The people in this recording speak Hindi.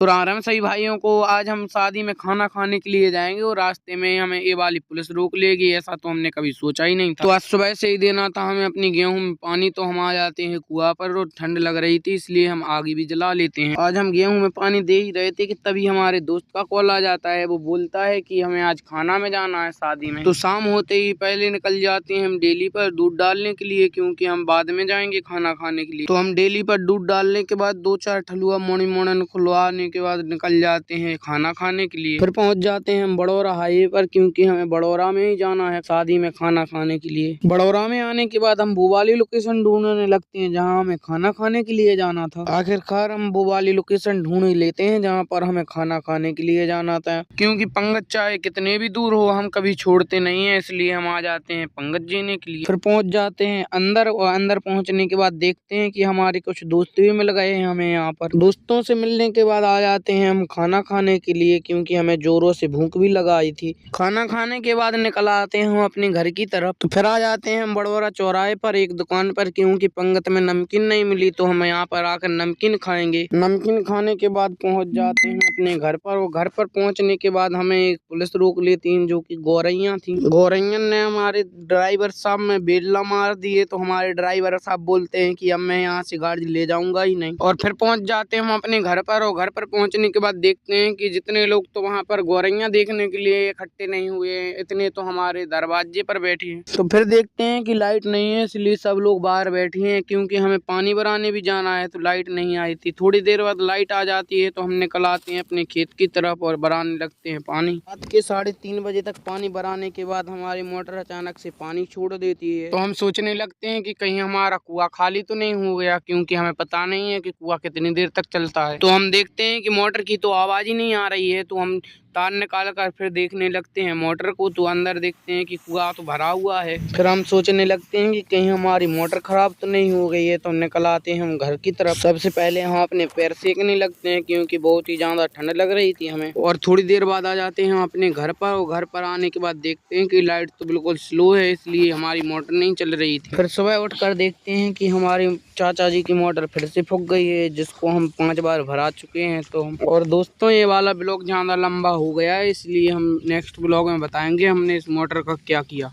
राम सभी भाइयों को। आज हम शादी में खाना खाने के लिए जाएंगे और रास्ते में हमें ये वाली पुलिस रोक लेगी, ऐसा तो हमने कभी सोचा ही नहीं था। तो आज सुबह से ही देना था हमें अपनी गेहूं में पानी, तो हम आ जाते हैं कुआं पर और ठंड लग रही थी इसलिए हम आग भी जला लेते हैं। आज हम गेहूं में पानी दे ही रहे थे कि तभी हमारे दोस्त का कॉल आ जाता है। वो बोलता है कि हमें आज खाना में जाना है शादी में। तो शाम होते ही पहले निकल जाते हैं हम डेली पर दूध डालने के लिए, क्योंकि हम बाद में जाएंगे खाना खाने के लिए। तो हम डेली पर दूध डालने के बाद 2-4 ठलुआ मोनी मोनन खुलवाने के बाद निकल जाते हैं खाना खाने के लिए। फिर पहुंच जाते हैं हम बड़ौरा हाईवे पर, क्योंकि हमें बड़ौरा में ही जाना है शादी में खाना खाने के लिए। बड़ौरा में आने के बाद हम वो वाली लोकेशन ढूंढने लगते हैं जहां हमें खाना खाने के लिए जाना था। आखिरकार हम वो वाली लोकेशन ढूंढ ही लेते हैं जहां पर हमें खाना खाने के लिए जाना था, क्योंकि पंगत चाहे कितने भी दूर हो हम कभी छोड़ते नहीं है, इसलिए हम आ जाते हैं पंगत जीने के लिए। फिर पहुंच जाते हैं अंदर, और अंदर पहुंचने के बाद देखते हैं कि हमारे कुछ दोस्त भी मिल गए हैं हमें यहाँ पर। दोस्तों से मिलने के बाद आ जाते हैं हम खाना खाने के लिए, क्योंकि हमें जोरों से भूख भी लगा आई थी। खाना खाने के बाद निकल आते हैं हम अपने घर की तरफ। तो फिर आ जाते हैं हम बड़ौरा चौराहे पर एक दुकान पर, क्योंकि पंगत में नमकीन नहीं मिली तो हम यहाँ पर आकर नमकीन खाएंगे। नमकीन खाने के बाद पहुँच जाते हैं अपने घर पर, और घर पर पहुँचने के बाद हमें एक पुलिस रोक लेती है जो की गौरैया थी। गौरैया ने हमारे ड्राइवर साहब में बेल्ला मार दिए, तो हमारे ड्राइवर साहब बोलते हैं कि अब मैं यहाँ से गाड़ी ले जाऊंगा ही नहीं। और फिर पहुंच जाते हैं हम अपने घर पर, और घर पर पहुंचने के बाद देखते हैं कि जितने लोग तो वहाँ पर गौरैया देखने के लिए इकट्ठे नहीं हुए, इतने तो हमारे दरवाजे पर बैठे हैं। तो फिर देखते हैं कि लाइट नहीं है, इसलिए सब लोग बाहर बैठे हैं, क्योंकि हमें पानी भराने भी जाना है। तो लाइट नहीं आई थी, थोड़ी देर बाद लाइट आ जाती है तो हम निकल आते हैं अपने खेत की तरफ और भराने लगते हैं पानी। रात के 3:30 बजे तक पानी भराने के बाद हमारी मोटर अचानक से पानी छोड़ देती है। तो हम सोचने लगते हैं कि कहीं हमारा कुआं खाली तो नहीं हो गया, क्योंकि हमें पता नहीं है कि कुआं कितनी देर तक चलता है। तो हम देखते हैं कि मोटर की तो आवाज ही नहीं आ रही है, तो हम तार निकाल कर फिर देखने लगते हैं मोटर को, तो अंदर देखते हैं कि कुआं तो भरा हुआ है। फिर हम सोचने लगते हैं कि कहीं हमारी मोटर खराब तो नहीं हो गई है, तो निकल आते हैं हम घर की तरफ। सबसे पहले हम अपने पैर सेकने लगते हैं, क्योंकि बहुत ही ज्यादा ठंड लग रही थी हमें। और थोड़ी देर बाद आ जाते हैं हम अपने घर पर, और घर पर आने के बाद देखते हैं कि लाइट तो बिल्कुल स्लो है, इसलिए हमारी मोटर नहीं चल रही थी। फिर सुबह उठकर देखते हैं कि हमारी चाचा जी की मोटर फिर से फूक गई है, जिसको हम 5 बार भरा चुके हैं। तो और दोस्तों, ये वाला ब्लॉग ज्यादा लंबा हो गया है, इसलिए हम नेक्स्ट ब्लॉग में बताएंगे हमने इस मोटर का क्या किया।